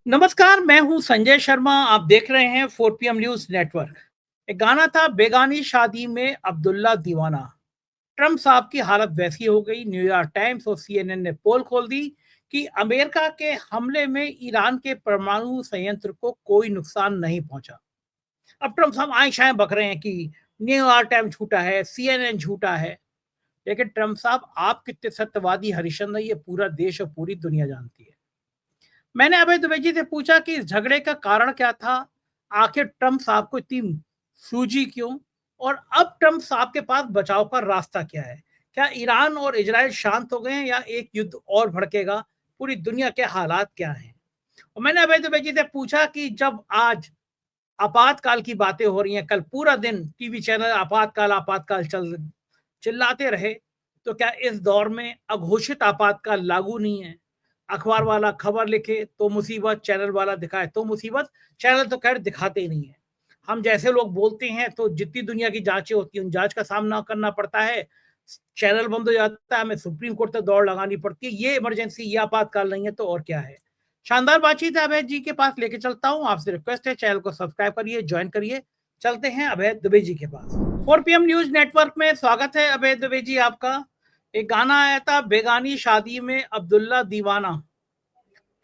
नमस्कार, मैं हूं संजय शर्मा। आप देख रहे हैं 4 PM न्यूज नेटवर्क। एक गाना था, बेगानी शादी में अब्दुल्ला दीवाना। ट्रम्प साहब की हालत वैसी हो गई। न्यूयॉर्क टाइम्स और CNN ने पोल खोल दी कि अमेरिका के हमले में ईरान के परमाणु संयंत्र को कोई नुकसान नहीं पहुंचा। अब ट्रम्प साहब आए शाए बक रहे हैं कि न्यूयॉर्क टाइम्स झूठा है, CNN झूठा है। लेकिन ट्रम्प साहब, आप कितने सत्यवादी हरिश्चंद्र, ये पूरा देश और पूरी दुनिया जानती है। मैंने अभय दुबे जी से पूछा कि इस झगड़े का कारण क्या था। आखिर ट्रम्प साहब को इतनी सूझी क्यों, और अब ट्रम्प साहब के पास बचाव का रास्ता क्या है। क्या ईरान और इजराइल शांत हो गए हैं या एक युद्ध और भड़केगा। पूरी दुनिया के हालात क्या हैं। और मैंने अभय दुबे जी से पूछा कि जब आज आपातकाल की बातें हो रही हैं, कल पूरा दिन टीवी चैनल आपातकाल आपातकाल चल चिल्लाते रहे, तो क्या इस दौर में अघोषित आपातकाल लागू नहीं है। अखबार वाला खबर लिखे तो मुसीबत, चैनल वाला दिखाए तो मुसीबत। चैनल तो खैर दिखाते ही नहीं है। हम जैसे लोग बोलते हैं तो जितनी दुनिया की जांचें होती हैं, उन जांच का सामना करना पड़ता है। चैनल बंद हो जाता है, हमें सुप्रीम कोर्ट तक दौड़ लगानी पड़ती है। ये इमरजेंसी, ये आपातकाल नहीं है तो और क्या है। शानदार बातचीत है, अभय जी के पास लेके चलता हूँ। आपसे रिक्वेस्ट है, चैनल को सब्सक्राइब करिए, ज्वाइन करिए। चलते हैं अभय दुबे जी के पास। 4 PM न्यूज नेटवर्क में स्वागत है अभय दुबे जी आपका। एक गाना आया था, बेगानी शादी में अब्दुल्ला दीवाना।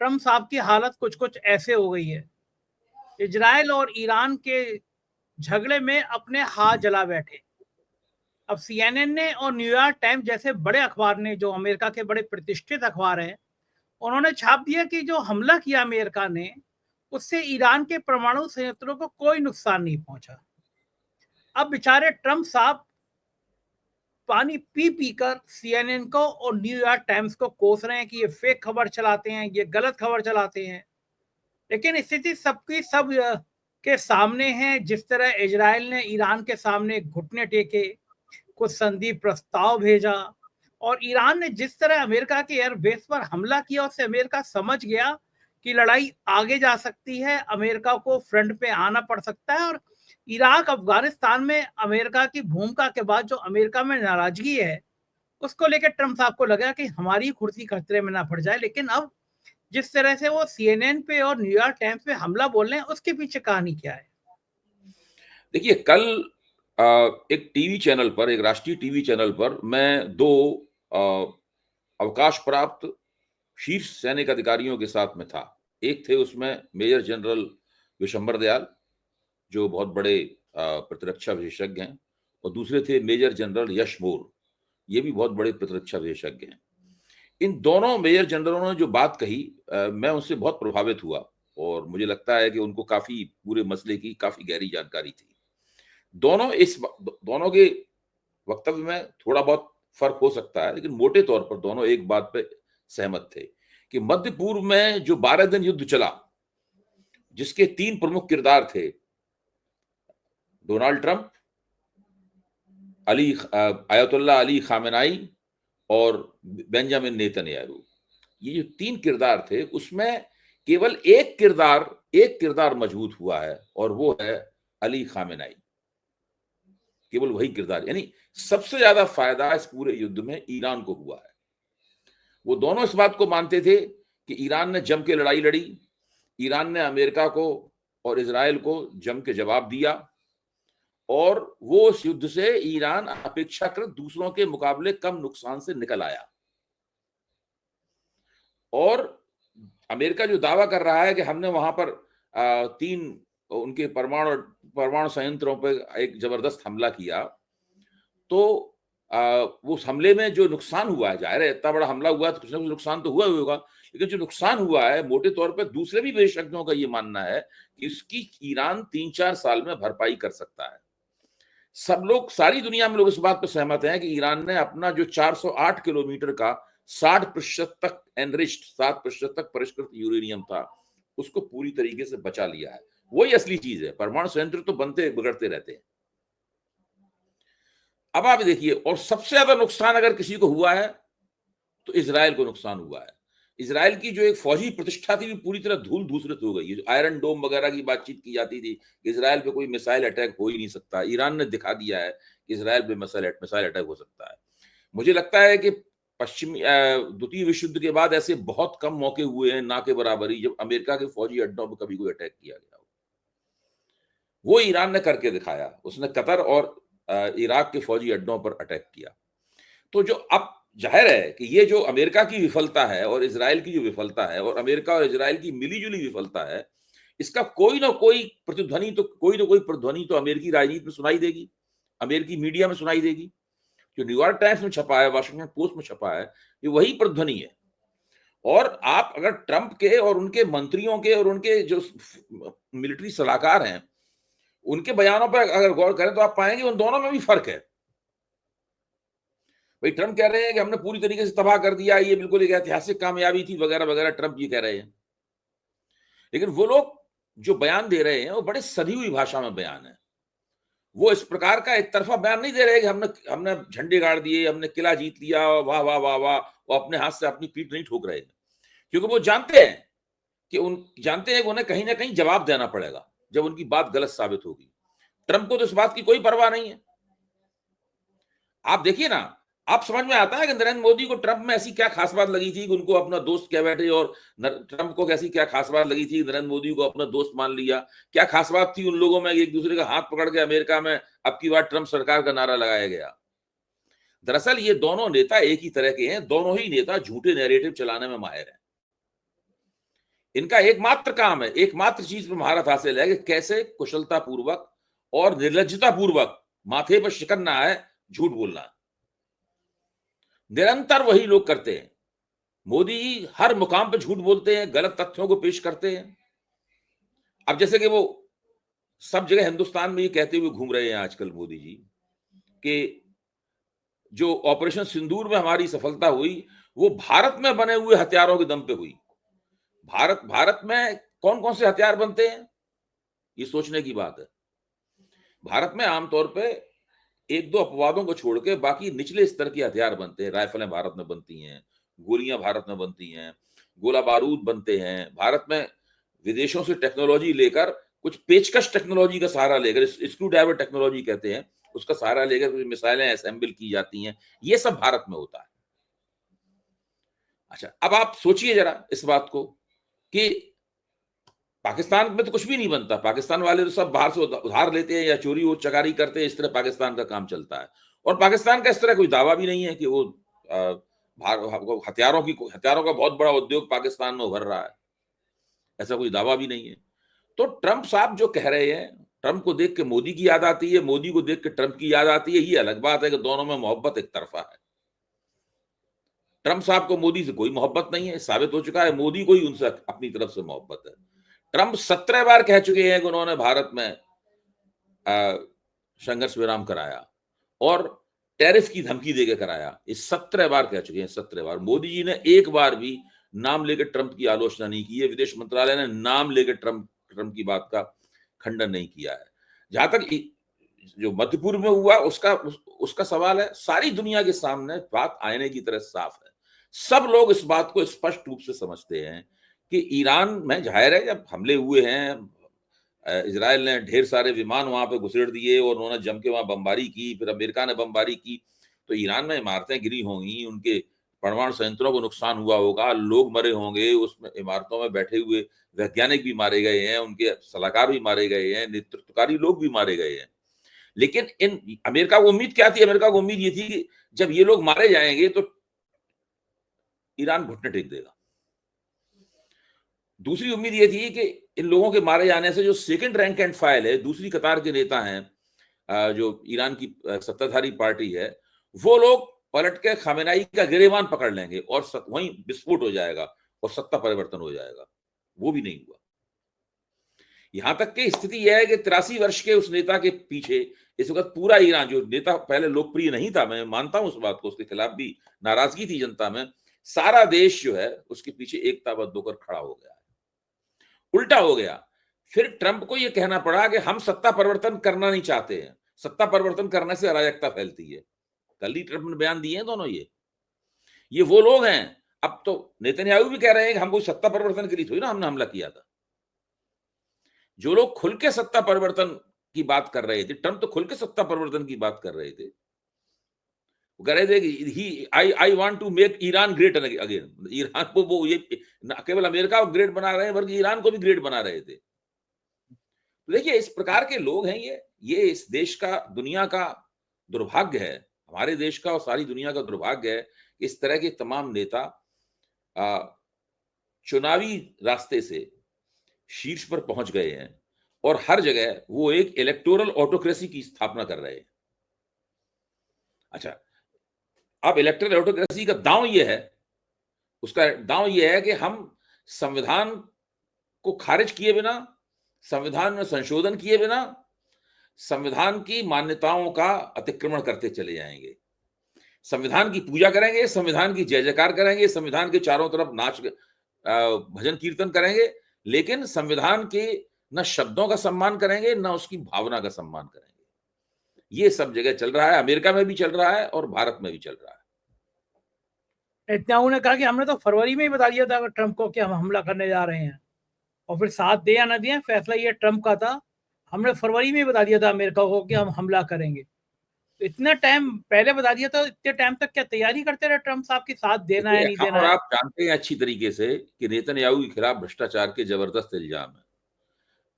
ट्रम्प साहब की हालत कुछ कुछ ऐसे हो गई है। इजराइल और ईरान के झगड़े में अपने हाथ जला बैठे। अब CNN ने और न्यूयॉर्क टाइम्स जैसे बड़े अखबार ने, जो अमेरिका के बड़े प्रतिष्ठित अखबार हैं, उन्होंने छाप दिया कि जो हमला किया अमेरिका ने, उससे ईरान के परमाणु संयंत्रों को कोई नुकसान नहीं पहुंचा। अब बेचारे ट्रम्प साहब पानी पी पी कर CNN को और न्यूयॉर्क टाइम्स को कोस रहे हैं कि ये फेक खबर चलाते हैं, ये गलत खबर चलाते हैं। लेकिन स्थिति सबकी सब के सामने है। जिस तरह इजराइल ने ईरान के सामने घुटने टेके, कुछ संधि प्रस्ताव भेजा, और ईरान ने जिस तरह अमेरिका के एयरबेस पर हमला किया, उससे अमेरिका समझ गया कि लड़ाई आगे जा सकती है, अमेरिका को फ्रंट पे आना पड़ सकता है। और इराक अफगानिस्तान में अमेरिका की भूमिका के बाद जो अमेरिका में नाराजगी है, उसको लेकर ट्रम्प साहब को लगा कि हमारी कुर्सी खतरे में ना पड़ जाए। लेकिन अब जिस तरह से वो CNN पे और न्यूयॉर्क टाइम्स पे हमला बोल रहे हैं, उसके पीछे कहानी क्या है। देखिए, कल एक टीवी चैनल पर, एक राष्ट्रीय टीवी चैनल पर मैं 2 अ, अवकाश प्राप्त शीर्ष सैनिक अधिकारियों के साथ में था। एक थे उसमें मेजर जनरल विशंबर दयाल, जो बहुत बड़े प्रतिरक्षा विशेषज्ञ हैं, और दूसरे थे मेजर जनरल यश मोर, ये भी बहुत बड़े प्रतिरक्षा विशेषज्ञ हैं। इन दोनों मेजर जनरलों ने जो बात कही, मैं उनसे बहुत प्रभावित हुआ, और मुझे लगता है कि उनको काफ़ी पूरे मसले की काफ़ी गहरी जानकारी थी। दोनों के वक्तव्य में थोड़ा बहुत फर्क हो सकता है, लेकिन मोटे तौर पर दोनों एक बात पे सहमत थे कि मध्य पूर्व में जो 12 दिन युद्ध चला, जिसके 3 प्रमुख किरदार थे, डोनाल्ड ट्रंप, अयतुल्ला अली खामेनाई और बेंजामिन नेतन्याहू। ये जो 3 किरदार थे, उसमें केवल एक किरदार मजबूत हुआ है, और वो है अली खामेनाई। केवल वही किरदार, यानी सबसे ज्यादा फायदा इस पूरे युद्ध में ईरान को हुआ है। वो दोनों इस बात को मानते थे कि ईरान ने जम के लड़ाई लड़ी, ईरान ने अमेरिका को और इजराइल को जम के जवाब दिया, और वो इस युद्ध से ईरान अपेक्षाकृत दूसरों के मुकाबले कम नुकसान से निकल आया। और अमेरिका जो दावा कर रहा है कि हमने वहां पर 3 उनके परमाणु संयंत्रों पर एक जबरदस्त हमला किया, तो वो उस हमले में जो नुकसान हुआ है, जाहिर है इतना बड़ा हमला हुआ है तो कुछ ना कुछ नुकसान तो हुआ ही होगा, लेकिन जो नुकसान हुआ है, मोटे तौर पर दूसरे भी विशेषज्ञों का ये मानना है कि इसकी ईरान 3-4 साल में भरपाई कर सकता है। सब लोग, सारी दुनिया में लोग इस बात पर सहमत हैं कि ईरान ने अपना जो 408 किलोमीटर का 60% तक एनरिच्ड, 7% तक परिष्कृत यूरेनियम था, उसको पूरी तरीके से बचा लिया है। वही असली चीज है। परमाणु संयंत्र तो बनते बिगड़ते रहते हैं। अब आप देखिए, और सबसे ज्यादा नुकसान अगर किसी को हुआ है तो इसराइल को नुकसान हुआ है। इसराइल की जो एक फौजी प्रतिष्ठा थी, वो पूरी तरह धूल धूसरित हो गई है। जो आयरन डोम वगैरह की बातचीत की जाती थी, इसराइल पे कोई मिसाइल अटैक हो ही नहीं सकता, ईरान ने दिखा दिया है कि इसराइल पे मिसाइल अटैक हो सकता है। मुझे लगता है कि पश्चिमी द्वितीय विश्व युद्ध के बाद ऐसे बहुत कम मौके हुए हैं, ना के बराबरी, जब अमेरिका के फौजी अड्डों पर कभी कोई अटैक किया गया। वो ईरान ने करके दिखाया। उसने कतर और इराक के फौजी अड्डों पर अटैक किया। तो जो अब जाहिर है कि ये जो अमेरिका की विफलता है और इजराइल की जो विफलता है और अमेरिका और इजराइल की मिली-जुली विफलता है, इसका कोई ना कोई प्रतिध्वनि तो अमेरिकी राजनीति में सुनाई देगी, अमेरिकी मीडिया में सुनाई देगी। जो न्यूयॉर्क टाइम्स में छपा है, वाशिंगटन पोस्ट में छपा है, ये वही प्रतिध्वनि है। और आप अगर ट्रंप के और उनके मंत्रियों के और उनके जो मिलिट्री सलाहकार हैं, उनके बयानों पर अगर गौर करें तो आप पाएंगे उन दोनों में भी फर्क है। भाई ट्रंप कह रहे हैं कि हमने पूरी तरीके से तबाह कर दिया, ये बिल्कुल एक ऐतिहासिक कामयाबी थी वगैरह वगैरह, ट्रंप ये कह रहे हैं। लेकिन वो लोग जो बयान दे रहे हैं वो बड़े सधी हुई भाषा में बयान है। वो इस प्रकार का एक तरफा बयान नहीं दे रहे कि हमने झंडे गाड़ दिए, हमने किला जीत लिया, वाह वाह वाह वाह, वो अपने हाथ से अपनी पीठ नहीं ठोक रहे, क्योंकि वो जानते हैं कि उन्हें कहीं ना कहीं जवाब देना पड़ेगा जब उनकी बात गलत साबित होगी। ट्रंप को तो इस बात की कोई परवाह नहीं है। आप देखिए ना, आप समझ में आता है कि नरेंद्र मोदी को ट्रंप में ऐसी क्या खास बात लगी थी कि उनको अपना दोस्त कह बैठे, और ट्रंप को कैसी क्या खास बात लगी थी नरेंद्र मोदी को अपना दोस्त मान लिया। क्या खास बात थी उन लोगों में एक दूसरे का हाथ पकड़ के अमेरिका में अब की बार ट्रंप सरकार का नारा लगाया गया। दरअसल ये दोनों नेता एक ही तरह के हैं, दोनों ही नेता झूठे नैरेटिव चलाने में माहिर हैं। इनका एकमात्र काम है, एकमात्र चीज पर महारत हासिल है कि कैसे कुशलता पूर्वक और निर्लज्जता पूर्वक माथे पर शिकन ना आए झूठ बोलना। निरंतर वही लोग करते हैं। मोदी हर मुकाम पे झूठ बोलते हैं, गलत तथ्यों को पेश करते हैं। अब जैसे कि वो सब जगह हिंदुस्तान में ये कहते हुए घूम रहे हैं आजकल मोदी जी कि जो ऑपरेशन सिंदूर में हमारी सफलता हुई वो भारत में बने हुए हथियारों के दम पे हुई। भारत में कौन कौन से हथियार बनते हैं, ये सोचने की बात है। भारत में आमतौर पे एक दो अपवादों को छोड़ के बाकी निचले स्तर के हथियार बनते हैं। राइफलें भारत में बनती हैं, गोलियां भारत में बनती हैं, गोला बारूद बनते हैं भारत में। विदेशों से टेक्नोलॉजी लेकर, कुछ पेचकश टेक्नोलॉजी का सहारा लेकर, स्क्रू ड्राइवर टेक्नोलॉजी कहते हैं, उसका सहारा लेकर कुछ मिसाइलें असेंबल की जाती हैं। ये सब भारत में होता है। अच्छा, अब आप सोचिए जरा इस बात को कि पाकिस्तान में तो कुछ भी नहीं बनता। पाकिस्तान वाले तो सब बाहर से उधार लेते हैं या चोरी और चकारी करते हैं। इस तरह पाकिस्तान का काम चलता है। और पाकिस्तान का इस तरह कोई दावा भी नहीं है कि वो हथियारों का बहुत बड़ा उद्योग पाकिस्तान में उभर रहा है, ऐसा कोई दावा भी नहीं है। तो ट्रंप साहब जो कह रहे हैं, ट्रंप को देख के मोदी की याद आती है, मोदी को देख के ट्रंप की याद आती है, ये अलग बात है कि दोनों में मोहब्बत एक तरफा है। ट्रंप साहब को मोदी से कोई मोहब्बत नहीं है, साबित हो चुका है। मोदी को ही उनसे अपनी तरफ से मोहब्बत है। ट्रंप 17 बार कह चुके हैं कि उन्होंने भारत में संघर्ष विराम कराया और टैरिफ की धमकी देकर कराया। इस 17 बार कह चुके हैं, 17 बार। मोदी जी ने एक बार भी नाम लेकर ट्रंप की आलोचना नहीं की है। विदेश मंत्रालय ने नाम लेकर ट्रंप की बात का खंडन नहीं किया है। जहां तक जो मध्य पूर्व में हुआ उसका सवाल है, सारी दुनिया के सामने बात आईने की तरह साफ है। सब लोग इस बात को स्पष्ट रूप से समझते हैं कि ईरान में जाहिर है जब हमले हुए हैं, इजराइल ने ढेर सारे विमान वहां पे घुसेड़ दिए और उन्होंने जम के वहां बमबारी की, फिर अमेरिका ने बमबारी की, तो ईरान में इमारतें गिरी होंगी, उनके परमाणु संयंत्रों को नुकसान हुआ होगा, लोग मरे होंगे, उसमें इमारतों में बैठे हुए वैज्ञानिक भी मारे गए हैं, उनके सलाहकार भी मारे गए हैं, नेतृत्वकारी लोग भी मारे गए हैं। लेकिन अमेरिका को उम्मीद क्या थी? अमेरिका को उम्मीद ये थी कि जब ये लोग मारे जाएंगे तो ईरान घुटने टेक देगा। दूसरी उम्मीद ये थी कि इन लोगों के मारे जाने से जो सेकंड रैंक एंड फाइल है, दूसरी कतार के नेता हैं, जो ईरान की सत्ताधारी पार्टी है, वो लोग पलट के खामेनेई का गिरेबान पकड़ लेंगे और वहीं विस्फोट हो जाएगा और सत्ता परिवर्तन हो जाएगा। वो भी नहीं हुआ। यहां तक की स्थिति यह है कि 83 वर्ष के उस नेता के पीछे इस वक्त पूरा ईरान, जो नेता पहले लोकप्रिय नहीं था, मैं मानता हूं उस बात को, उसके खिलाफ भी नाराजगी थी जनता में, सारा देश जो है उसके पीछे एकताबद्ध होकर खड़ा हो गया है। उल्टा हो गया। फिर ट्रंप को यह कहना पड़ा कि हम सत्ता परिवर्तन करना नहीं चाहते हैं, सत्ता परिवर्तन करने से अराजकता फैलती है। कल ही ट्रंप ने बयान दिए हैं दोनों। ये वो लोग हैं। अब तो नेतन्याहू भी कह रहे हैं कि हम कोई सत्ता परिवर्तन के लिए थोड़ी ना हमने हमला किया था। जो लोग खुल के सत्ता परिवर्तन की बात कर रहे थे, ट्रंप तो खुल के सत्ता परिवर्तन की बात कर रहे थे, वो कह रहे थे कि I want to make Iran great again. Iran को वो ये न केवल अमेरिका को ग्रेट बना रहे हैं बल्कि ईरान को भी ग्रेट बना रहे थे। तो देखिए इस प्रकार के लोग हैं ये इस देश का, दुनिया का दुर्भाग्य है, हमारे देश का और सारी दुनिया का दुर्भाग्य है कि इस तरह के तमाम नेता चुनावी रास्ते से शीर्ष पर पहुंच गए हैं और हर जगह वो एक इलेक्टोरल ऑटोक्रेसी की स्थापना कर रहे हैं। अच्छा, अब इलेक्टोरल ऑटोक्रेसी का दांव ये है, उसका दांव ये है कि हम संविधान को खारिज किए बिना, संविधान में संशोधन किए बिना संविधान की मान्यताओं का अतिक्रमण करते चले जाएंगे। संविधान की पूजा करेंगे, संविधान की जय जयकार करेंगे, संविधान के चारों तरफ नाच भजन कीर्तन करेंगे, लेकिन संविधान के न शब्दों का सम्मान करेंगे न उसकी भावना का सम्मान करेंगे। ये सब जगह चल रहा है, अमेरिका में भी चल रहा है और भारत में भी चल रहा है। नेतन्याहू ने कहा कि हमने तो फरवरी में ही बता दिया था ट्रंप को कि हम हमला करने जा रहे हैं, और फिर साथ दे या न दिया फैसला ये ट्रंप का था। हमने फरवरी में ही बता दिया था अमेरिका को कि हम हमला करेंगे। तो इतना टाइम पहले बता दिया था, इतने टाइम तक क्या तैयारी करते रहे ट्रंप साहब की साथ देना है नहीं हम देना और है? आप जानते हैं अच्छी तरीके से कि नेतन्याहू के खिलाफ भ्रष्टाचार के जबरदस्त इल्जाम है।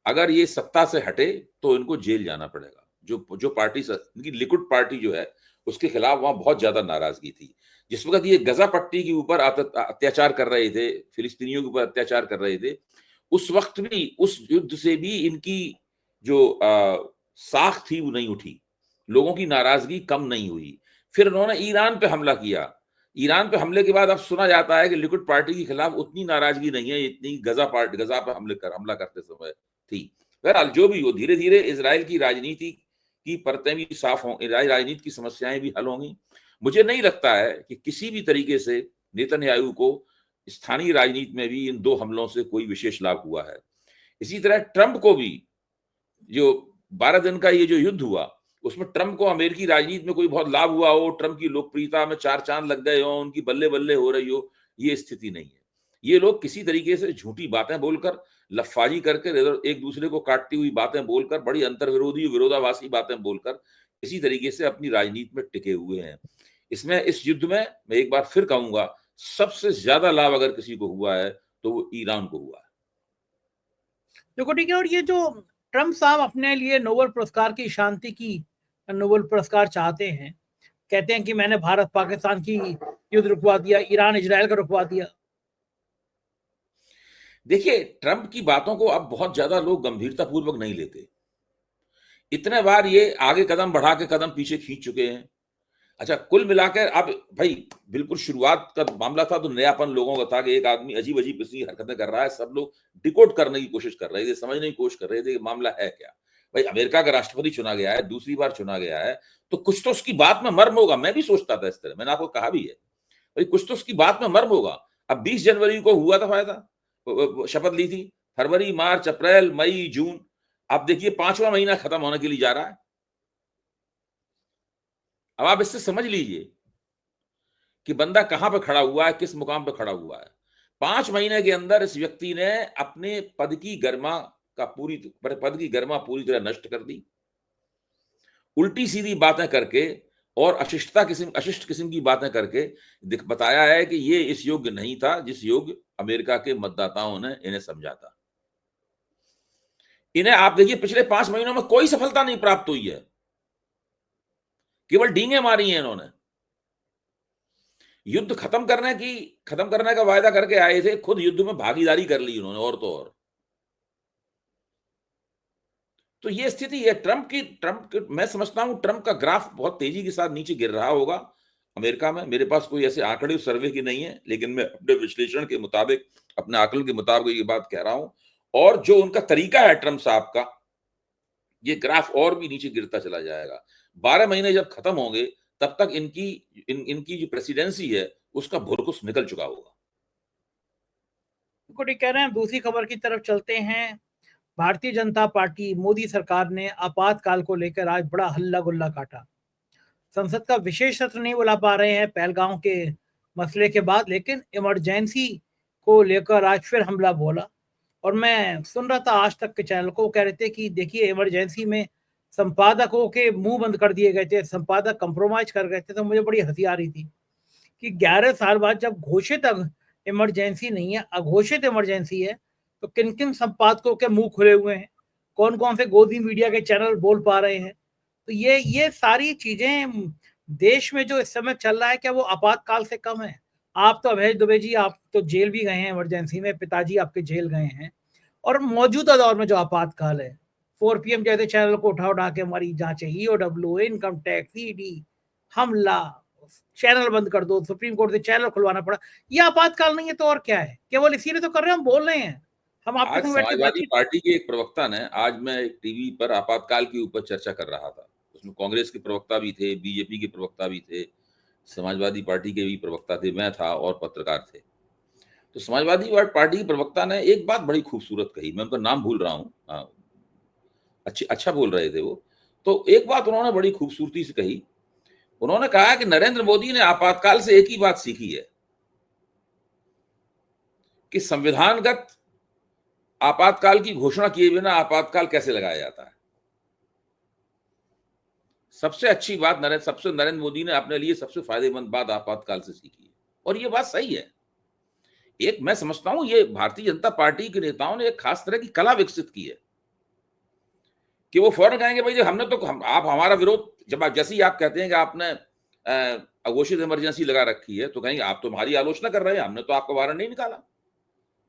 अगर ये सत्ता से हटे तो इनको जेल जाना पड़ेगा। जो पार्टी इनकी लिकुड पार्टी जो है उसके खिलाफ वहां बहुत ज्यादा नाराजगी थी। जिस वक्त ये गजा पट्टी के ऊपर अत्याचार कर रहे थे, फिलिस्तीनियों के ऊपर अत्याचार कर रहे थे, उस वक्त भी, उस युद्ध से भी इनकी जो साख थी वो नहीं उठी, लोगों की नाराजगी कम नहीं हुई। फिर उन्होंने ईरान पे हमला किया। ईरान पे हमले के बाद अब सुना जाता है कि लिकुड पार्टी के खिलाफ उतनी नाराजगी नहीं है इतनी गजा पर हमला करते समय थी। बहरहाल जो भी हो, धीरे धीरे इजराइल की राजनीति की परतें भी साफ हों, राजनीति की समस्याएं भी हल होंगी। मुझे नहीं लगता है कि किसी भी तरीके से नेतन्याहू को स्थानीय राजनीति में भी इन दो हमलों से कोई विशेष लाभ हुआ है। इसी तरह ट्रंप को भी जो 12 दिन का ये जो युद्ध हुआ उसमें ट्रंप को अमेरिकी राजनीति में कोई बहुत लाभ हुआ हो, ट्रंप की लोकप्रियता में 4 चांद लग गए हो, उनकी बल्ले बल्ले हो रही हो, ये स्थिति नहीं है। ये लोग किसी तरीके से झूठी बातें बोलकर, लफाजी करके, एक दूसरे को काटती हुई बातें बोलकर, बड़ी अंतर्विरोधी विरोधाभासी बातें बोलकर इसी तरीके से अपनी राजनीति में टिके हुए हैं। इसमें, इस युद्ध में मैं एक बार फिर कहूंगा, सबसे ज्यादा लाभ अगर किसी को हुआ है तो वो ईरान को हुआ है। देखो ठीक है, और ये जो ट्रंप साहब अपने लिए नोबेल पुरस्कार की शांति की नोबेल पुरस्कार चाहते हैं, कहते हैं कि मैंने भारत पाकिस्तान की युद्ध रुकवा दिया, ईरान इजराइल का रुकवा दिया। देखिए, ट्रंप की बातों को अब बहुत ज्यादा लोग गंभीरता पूर्वक नहीं लेते। इतने बार ये आगे कदम बढ़ा के कदम पीछे खींच चुके हैं। अच्छा, कुल मिलाकर अब भाई बिल्कुल शुरुआत का मामला था तो नयापन लोगों का था कि एक आदमी अजीब अजीब किसी हरकतें कर रहा है, सब लोग डिकोड करने की कोशिश कर रहे थे, समझने की कोशिश कर रहे थे कि मामला है क्या। भाई अमेरिका का राष्ट्रपति चुना गया है, दूसरी बार चुना गया है, तो कुछ तो उसकी बात में मर्म होगा। मैं भी सोचता था इस तरह, मैंने आपको कहा भी है भाई कुछ तो उसकी बात में मर्म होगा। अब 20 जनवरी को हुआ था फायदा, शपथ ली थी, फरवरी, मार्च, अप्रैल, मई, जून, आप देखिए 5वां महीना खत्म होने के लिए जा रहा है। अब आप इससे समझ लीजिए कि बंदा कहां पर खड़ा हुआ है, किस मुकाम पर खड़ा हुआ है। 5 महीने के अंदर इस व्यक्ति ने अपने पद की गरिमा पूरी तरह नष्ट कर दी, उल्टी सीधी बातें करके और अशिष्ट किस्म की बातें करके बताया है कि ये इस योग्य नहीं था जिस योग्य अमेरिका के मतदाताओं ने इन्हें समझा था। इन्हें आप देखिए पिछले 5 महीनों में कोई सफलता नहीं प्राप्त हुई है, केवल डींगे मारी हैं इन्होंने। युद्ध खत्म करने का वायदा करके आए थे, खुद युद्ध में भागीदारी कर ली उन्होंने, और तो और। तो ये स्थिति है मैं समझता हूं ट्रंप का ग्राफ बहुत तेजी के साथ नीचे गिर रहा होगा अमेरिका में। मेरे पास कोई ऐसे आंकड़े उस सर्वे की नहीं है, लेकिन मैं अपने विश्लेषण के मुताबिक, अपने आकलन के मुताबिक ये बात कह रहा हूं। और जो उनका तरीका है ट्रंप साहब का, ये ग्राफ और भी नीचे गिरता चला जाएगा। 12 महीने जब खत्म होंगे तब तक इनकी जो प्रेसिडेंसी है उसका भुरकुस निकल चुका होगा। कह रहे हैं। दूसरी खबर की तरफ चलते हैं। भारतीय जनता पार्टी, मोदी सरकार ने आपातकाल को लेकर आज बड़ा हल्ला गुल्ला काटा। संसद का विशेष सत्र नहीं बुला पा रहे हैं पहलगांव के मसले के बाद, लेकिन इमरजेंसी को लेकर आज फिर हमला बोला। और मैं सुन रहा था आज तक के चैनल को, कह रहे थे कि देखिए इमरजेंसी में संपादकों के मुंह बंद कर दिए गए थे, संपादक कंप्रोमाइज कर गए थे, तो मुझे बड़ी हंसी आ रही थी कि 11 साल बाद जब घोषित इमरजेंसी नहीं है, अघोषित इमरजेंसी है, तो किन किन संपादकों के मुंह खुले हुए हैं, कौन कौन से गोदी मीडिया के चैनल बोल पा रहे हैं। तो ये सारी चीजें देश में जो इस समय चल रहा है, क्या वो आपातकाल से कम है? आप तो अभय दुबे जी, आप तो जेल भी गए हैं इमरजेंसी में, पिताजी आपके जेल गए हैं, और मौजूदा दौर में जो आपातकाल है, 4 PM जैसे चैनल को उठा उठा के हमारी जांचें, ईओडब्ल्यू, इनकम टैक्स, ईडी, हमला, चैनल बंद कर दो, सुप्रीम कोर्ट से चैनल खुलवाना पड़ा। ये आपातकाल नहीं है तो और क्या है? केवल इसीलिए तो कर रहे हैं, हम बोल रहे हैं, हम आपके आज संग बैठ के समाजवादी बातचीत। पार्टी के एक प्रवक्ता ने, आज मैं एक टीवी पर आपातकाल के ऊपर चर्चा कर रहा था, उसमें कांग्रेस के प्रवक्ता भी थे, बीजेपी के प्रवक्ता भी थे, समाजवादी पार्टी के भी प्रवक्ता थे, मैं था और पत्रकार थे। तो समाजवादी पार्टी के प्रवक्ता ने एक बात बड़ी खूबसूरत कही, मैं उनका नाम भूल रहा हूँ, अच्छा बोल रहे थे वो। तो एक बात उन्होंने बड़ी खूबसूरती से कही, उन्होंने कहा कि नरेंद्र मोदी ने आपातकाल से एक ही बात सीखी है कि संविधानगत आपातकाल की घोषणा किए बिना आपातकाल कैसे लगाया जाता है। सबसे अच्छी बात नरेंद्र मोदी ने अपने लिए सबसे फायदेमंद बात आपातकाल से सीखी है, और ये बात सही है। एक मैं समझता हूं ये भारतीय जनता पार्टी के नेताओं ने एक खास तरह की कला विकसित की है कि वो फौरन कहेंगे भाई हमने तो आप हमारा विरोध, जब आप जैसे ही आप कहते हैं कि आपने अघोषित इमरजेंसी लगा रखी है, तो कहेंगे आप तो हमारी आलोचना कर रहे हैं, हमने तो आपका वारंट नहीं निकाला,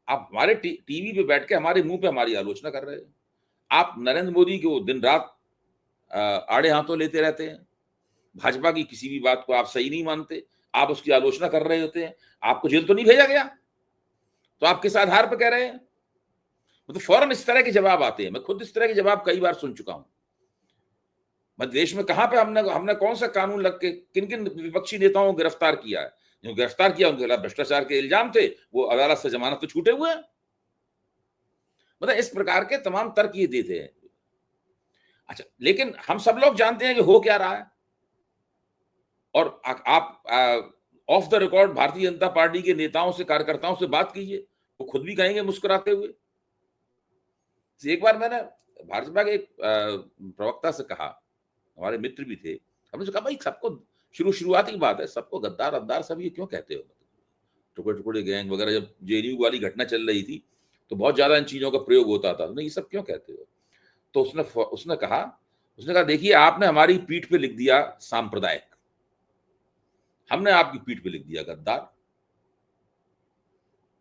आप हमारे टीवी पे बैठ के हमारे मुंह पे हमारी आलोचना कर रहे हैं। आप नरेंद्र मोदी को दिन रात आड़े हाथों लेते रहते हैं, भाजपा की किसी भी बात को आप सही नहीं मानते, आप उसकी आलोचना कर रहे होते हैं, आपको जेल तो नहीं भेजा गया, तो आप किस आधार पर कह रहे हैं? मतलब फौरन इस तरह के जवाब आते हैं। मैं खुद इस तरह के जवाब कई बार सुन चुका हूं। मध्य देश में कहां पे हमने कौन सा कानून लग के किन किन विपक्षी नेताओं को गिरफ्तार किया है? जो गिरफ्तार किया उनके खिलाफ भ्रष्टाचार के इल्जाम थे, वो अदालत से जमानत तो छूटे हुए हैं। मतलब इस प्रकार के तमाम तर्क ये देते हैं। अच्छा, लेकिन हम सब लोग जानते हैं कि हो क्या रहा है, और आप of the record Bharatiya Janata party के नेताओं से, कार्यकर्ताओं से बात कीजिए, वो खुद भी कहेंगे मुस्कुराते हुए। एक बार मैंने भाजपा के एक प्रवक्ता से कहा, हमारे मित्र भी थे, हमने कहा भाई सबको शुरुआत की बात है, सबको गद्दार अद्दार सब ये क्यों कहते हो? टुकड़े टुकड़े गैंग वगैरह, जब जेएनयू वाली घटना चल रही थी तो बहुत ज्यादा इन चीजों का प्रयोग होता था, नहीं ये सब क्यों कहते हो? तो उसने कहा देखिए आपने हमारी पीठ पे लिख दिया सांप्रदायिक, हमने आपकी पीठ पे लिख दिया गद्दार,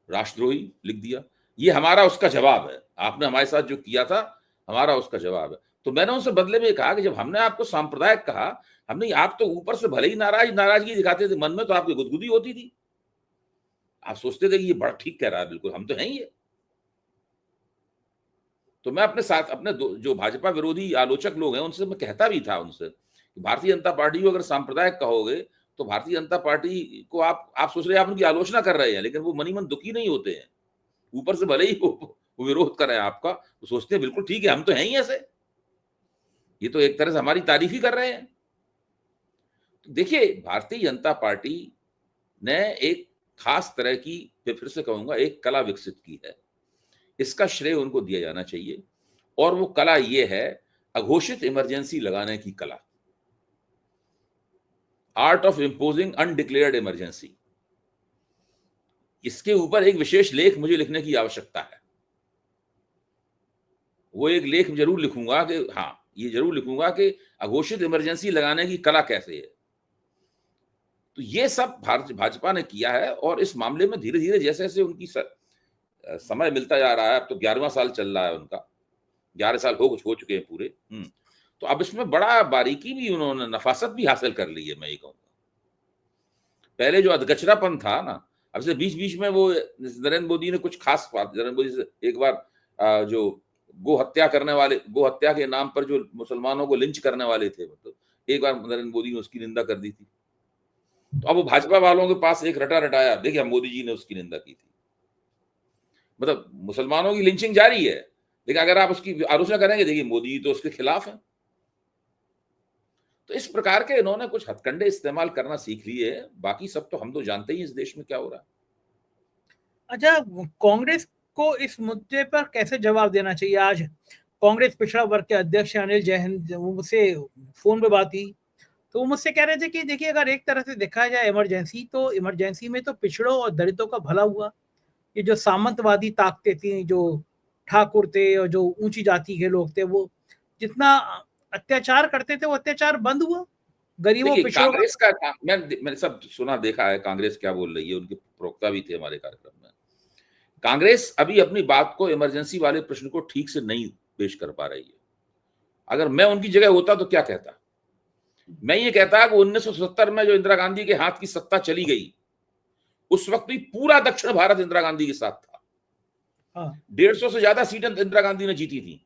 राष्ट्रद्रोही लिख दिया, ये हमारा उसका जवाब है, आपने हमारे साथ जो किया था हमारा उसका जवाब है। तो मैंने उनसे बदले में कहा कि जब हमने आपको सांप्रदायिक कहा, हमने, आप तो ऊपर से भले ही नाराजगी दिखाते थे, मन में तो आपकी गुदगुदी होती थी, आप सोचते थे कि ये बड़ा ठीक कह रहा है, बिल्कुल हम तो हैं ये। तो मैं अपने साथ अपने जो भाजपा विरोधी आलोचक लोग हैं उनसे मैं कहता भी था उनसे कि भारतीय जनता पार्टी को अगर सांप्रदायिक कहोगे तो भारतीय जनता पार्टी को आप सोच रहे हैं आप उनकी आलोचना कर रहे हैं, लेकिन वो मनी मन दुखी नहीं होते हैं, ऊपर से भले ही वो विरोध कर रहे हैं आपका, वो सोचते हैं बिल्कुल ठीक है, हम तो हैं ही ऐसे, ये तो एक तरह से हमारी तारीफ ही कर रहे हैं। तो देखिए भारतीय जनता पार्टी ने एक खास तरह की, फिर से कहूंगा, एक कला विकसित की है, इसका श्रेय उनको दिया जाना चाहिए, और वो कला ये है अघोषित इमरजेंसी लगाने की कला, art of imposing undeclared emergency. इसके ऊपर एक विशेष लेख मुझे लिखने की आवश्यकता है, वो एक लेख जरूर लिखूंगा कि हाँ, ये जरूर लिखूंगा कि अघोषित इमरजेंसी लगाने की कला कैसे है। तो ये सब भाजपा ने किया है, और इस मामले में धीरे धीरे जैसे जैसे उनकी समय मिलता जा रहा है, अब तो 11वां साल चल रहा है उनका, 11 साल हो चुके हैं पूरे। तो अब इसमें बड़ा बारीकी भी उन्होंने, नफासत भी हासिल कर ली है, मैं ये कहूँगा। पहले जो अधगचरापन था ना, अब से बीच बीच में वो नरेंद्र मोदी ने कुछ खास बात, नरेंद्र मोदी से एक बार जो गो हत्या के नाम पर जो मुसलमानों को लिंच करने वाले थे, मतलब एक बार नरेंद्र मोदी ने उसकी निंदा कर दी थी, तो अब वो भाजपा वालों के पास एक रटा रटाया, देखिए मोदी जी ने उसकी निंदा की थी, मतलब मुसलमानों की लिंचिंग जारी है, लेकिन अगर आप उसकी आलोचना करेंगे, देखिए मोदी जी तो उसके खिलाफ है। तो इस प्रकार के इन्होंने कुछ हथकंडे इस्तेमाल करना सीख लिए, बाकी सब तो हम तो जानते ही इस देश में क्या हो रहा है। अच्छा, कांग्रेस को इस मुद्दे पर कैसे जवाब देना चाहिए? आज कांग्रेस पिछड़ा वर्ग के अध्यक्ष अनिल जैन, वो मुझसे फोन पे बात हुई, तो वो मुझसे कह रहे थे कि देखिए, अगर एक तरह से देखा जाए इमरजेंसी, तो इमरजेंसी में तो पिछड़ों और दलितों का भला हुआ। ये जो सामंतवादी ताकतें थी, जो ठाकुर थे और जो ऊंची जाति के लोग थे, वो जितना अत्याचार करते थे वो अत्याचार बंद हुआ। गरीबों देखिए, पिछड़ों कांग्रेस का मैंने सब सुना देखा है, कांग्रेस क्या बोल रही है, उनके प्रवक्ता भी थे हमारे कार्यक्रम में। कांग्रेस अभी अपनी बात को, इमरजेंसी वाले प्रश्न को ठीक से नहीं पेश कर पा रही है। अगर मैं उनकी जगह होता तो क्या कहता? मैं ये कहता कि 1970 में जो इंदिरा गांधी के हाथ की सत्ता चली गई, उस वक्त भी पूरा दक्षिण भारत इंदिरा गांधी के साथ था। हाँ। 150 से ज्यादा सीटें इंदिरा गांधी ने जीती थी।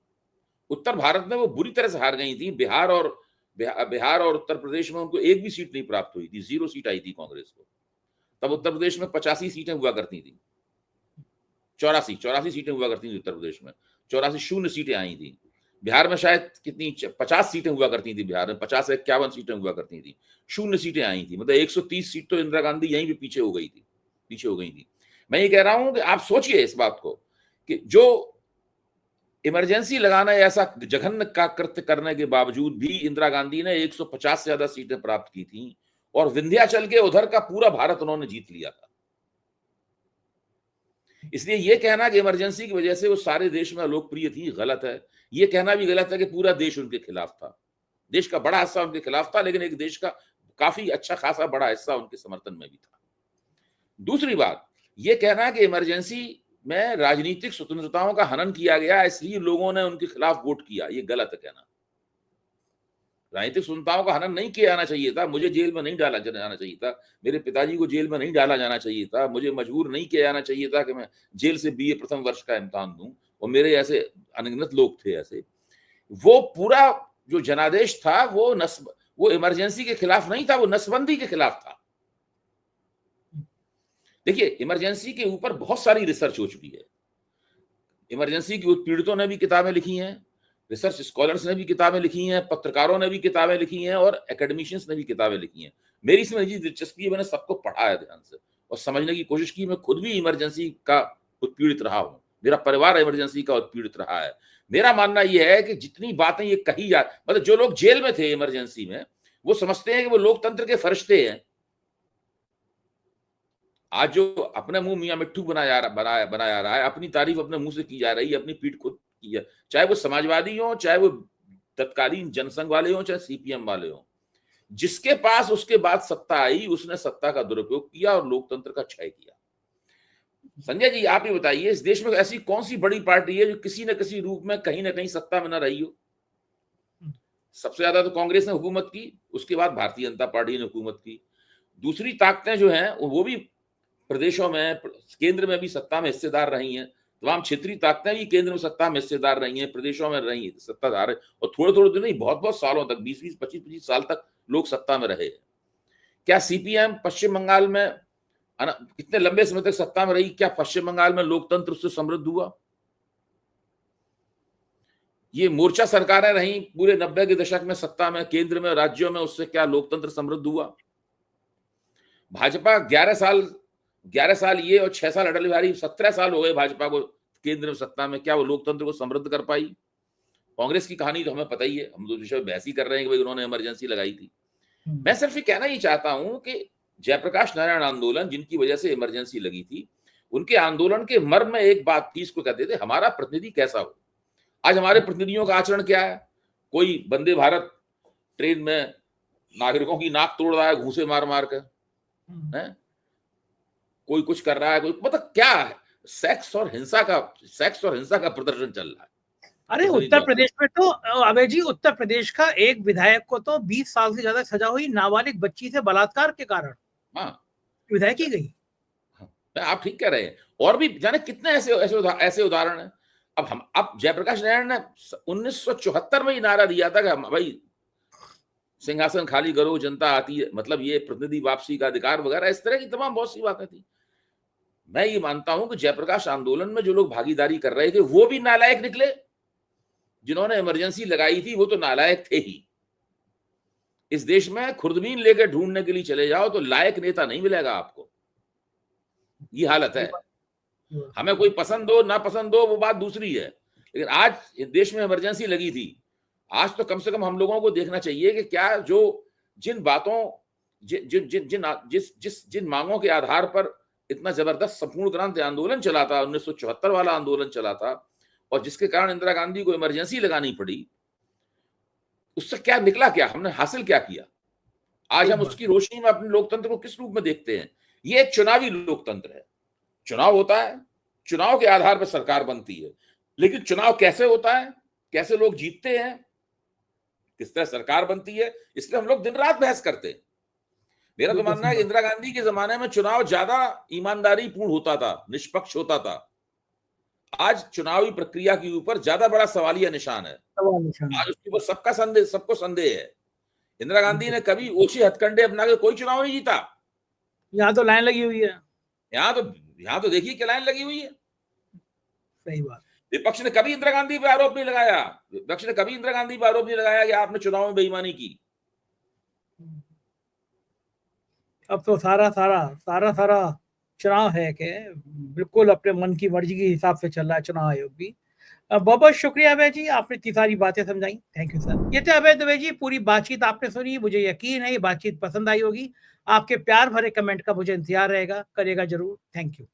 उत्तर भारत में वो बुरी तरह से हार गई थी। बिहार और उत्तर प्रदेश में उनको एक भी सीट नहीं प्राप्त हुई थी, 0 सीट आई थी कांग्रेस को। तब उत्तर प्रदेश में 85 सीटें हुआ करती थी, 84 सीटें हुआ करती थी उत्तर प्रदेश में, 84 शून्य सीटें आई थी। बिहार में शायद कितनी 50 सीटें हुआ करती थी, बिहार में 50 से 51 सीटें हुआ करती थी, शून्य सीटें आई थी। मतलब 130 सीट तो इंदिरा गांधी यहीं पे पीछे हो गई थी। मैं ये कह रहा हूं कि आप सोचिए इस बात को कि जो इमरजेंसी लगाना ऐसा जघन्य का कृत्य करने के बावजूद भी इंदिरा गांधी ने 150 से ज्यादा सीटें प्राप्त की थी, और विंध्याचल के उधर का पूरा भारत उन्होंने जीत लिया था। इसलिए ये कहना कि इमरजेंसी की वजह से वो सारे देश में लोकप्रिय थी, गलत है। ये कहना भी गलत है कि पूरा देश उनके खिलाफ था। देश का बड़ा हिस्सा उनके खिलाफ था, लेकिन एक देश का काफी अच्छा खासा बड़ा हिस्सा उनके समर्थन में भी था। दूसरी बात, ये कहना कि इमरजेंसी में राजनीतिक स्वतंत्रताओं का हनन किया गया, इसलिए लोगों ने उनके खिलाफ वोट किया, ये गलत है कहना। राजनीतिक स्वतंत्रताओं का हनन नहीं किया जाना चाहिए था। मुझे जेल में नहीं डाला जाना चाहिए था, मेरे पिताजी को जेल में नहीं डाला जाना चाहिए था, मुझे मजबूर नहीं किया जाना चाहिए था कि मैं जेल से बीए प्रथम वर्ष का इम्तिहान दूं, और मेरे ऐसे अनगिनत लोग थे ऐसे। वो पूरा जो जनादेश था वो इमरजेंसी के खिलाफ नहीं था, वो नसबंदी के खिलाफ था। देखिए, इमरजेंसी के ऊपर बहुत सारी रिसर्च हो चुकी है। इमरजेंसी की उत्पीड़ितों ने भी किताबें लिखी हैं, रिसर्च स्कॉलर्स ने भी किताबें लिखी हैं, पत्रकारों ने भी किताबें लिखी हैं, और एकेडमिशियंस ने भी किताबें लिखी हैं। मेरी इसमें जी दिलचस्पी है, मैंने सबको पढ़ा है ध्यान से और समझने की कोशिश की। मैं खुद भी इमरजेंसी का उत्पीड़ित रहा हूं, मेरा परिवार इमरजेंसी का उत्पीड़ित रहा है। मेरा मानना यह है कि जितनी बातें ये कही जा, मतलब जो लोग जेल में थे इमरजेंसी में, वो समझते हैं कि वो लोकतंत्र के फरिश्ते हैं। आज जो अपने मुंह मियां मिट्ठू बनाया रहा है, अपनी तारीफ अपने मुंह से की जा रही है, अपनी पीठ खुद की है, चाहे वो समाजवादी हो, चाहे वो तत्कालीन जनसंघ वाले हो, चाहे सीपीएम वाले हो। जिसके पास उसके बाद सत्ता आई, उसने सत्ता का दुरुपयोग किया और लोकतंत्र का क्षय किया। संजय जी, आप ही बताइए, इस देश में ऐसी कौन सी बड़ी पार्टी है जो किसी न किसी रूप में कहीं ना कहीं सत्ता में न रही हो? सबसे ज्यादा तो कांग्रेस ने हुकूमत की, उसके बाद भारतीय जनता पार्टी ने हुकूमत की। दूसरी ताकतें जो हैं वो भी प्रदेशों में, केंद्र में भी सत्ता में हिस्सेदार रही हैं। तमाम क्षेत्रीय ताकतें भी केंद्र में सत्ता में हिस्सेदार रही हैं, प्रदेशों में रही सत्ताधार है, और थोड़े थोड़े दिन नहीं, बहुत बहुत सालों तक, 20 25 साल तक लोग सत्ता में रहे। क्या सीपीएम पश्चिम बंगाल में कितने लंबे समय तक सत्ता में रही? क्या पश्चिम बंगाल में लोकतंत्र उससे समृद्ध हुआ? ये मोर्चा सरकारें रही पूरे 90 के दशक में सत्ता में, केंद्र में, राज्यों में, उससे क्या लोकतंत्र समृद्ध हुआ? भाजपा 11 साल ये और 6 साल अटल बिहारी, 17 साल हो गए भाजपा को केंद्र में सत्ता में, क्या वो लोकतंत्र को समृद्ध कर पाई? कांग्रेस की कहानी तो हमें पता ही है, हम तो विषय बहस ही कर रहे हैं कि भाई उन्होंने इमरजेंसी लगाई थी। मैं सिर्फ ये कहना ही चाहता हूं कि जयप्रकाश नारायण आंदोलन, जिनकी वजह से इमरजेंसी लगी थी, उनके आंदोलन के मर्म में एक बात थी, इसको कहते थे हमारा प्रतिनिधि कैसा हो। आज हमारे प्रतिनिधियों का आचरण क्या है? कोई वंदे भारत ट्रेन में नागरिकों की नाक तोड़ रहा है घूसे मार मार कर, कोई कुछ कर रहा है, कोई मतलब क्या है, सेक्स और हिंसा का प्रदर्शन चल रहा है। अरे उत्तर प्रदेश में तो अभय जी, उत्तर प्रदेश का एक विधायक को तो 20 साल से ज्यादा सजा हुई नाबालिग बच्ची से बलात्कार के कारण। हाँ, विधायक की गई। आप ठीक कह रहे हैं, और भी जाने कितने ऐसे उदाहरण हैं। अब जयप्रकाश नारायण ने 1974 में ही नारा दिया था कि भाई सिंहासन खाली करो, जनता आती है, मतलब ये प्रतिनिधि वापसी का अधिकार वगैरह, इस तरह की तमाम बहुत सी बातें थी। मैं ये मानता हूं कि जयप्रकाश आंदोलन में जो लोग भागीदारी कर रहे थे वो भी नालायक निकले। जिन्होंने इमरजेंसी लगाई थी वो तो नालायक थे ही। इस देश में खुर्दबीन लेकर ढूंढने के लिए चले जाओ तो लायक नेता नहीं मिलेगा आपको, ये हालत है। हमें कोई पसंद हो ना पसंद हो वो बात दूसरी है, लेकिन आज देश में इमरजेंसी लगी थी। आज तो कम से कम हम लोगों को देखना चाहिए कि क्या जो जिन बातों जिन मांगों के आधार पर इतना जबरदस्त संपूर्ण क्रांति आंदोलन चला था, 1974 वाला आंदोलन चला था, और जिसके कारण इंदिरा गांधी को इमरजेंसी लगानी पड़ी, उससे क्या निकला, क्या हमने हासिल क्या किया? आज हम उसकी रोशनी में अपने लोकतंत्र को किस रूप में देखते हैं? ये एक चुनावी लोकतंत्र है। चुनाव होता है, चुनाव के आधार पर सरकार बनती है, लेकिन चुनाव कैसे होता है, कैसे लोग जीतते हैं, किस तरह सरकार बनती है, इसलिए हम लोग दिन रात बहस करते हैं। मेरा तो मानना है कि इंदिरा गांधी के जमाने में चुनाव ज्यादा ईमानदारी पूर्ण होता था, निष्पक्ष होता था। आज चुनावी प्रक्रिया के ऊपर ज्यादा बड़ा सवालिया निशान है। आज उसके ऊपर सबको संदेह है। इंदिरा गांधी ने कभी ओछे हथकंडे अपना के कोई चुनाव नहीं जीता। यहाँ तो लाइन लगी हुई है, यहाँ तो देखिए क्या लाइन लगी हुई है। सही बात। विपक्ष ने कभी इंदिरा गांधी पर आरोप नहीं लगाया, कि आपने चुनाव में बेईमानी की। अब तो सारा चुनाव है कि बिल्कुल अपने मन की मर्जी के हिसाब से चल रहा है चुनाव आयोग भी। बहुत बहुत शुक्रिया अभय जी, आपने इतनी सारी बातें समझाई। Thank you sir. ये थे अभय दुबे जी। पूरी बातचीत आपने सुनी, मुझे यकीन है ये बातचीत पसंद आई होगी। आपके प्यार भरे कमेंट का मुझे इंतजार रहेगा, करेगा जरूर। Thank you.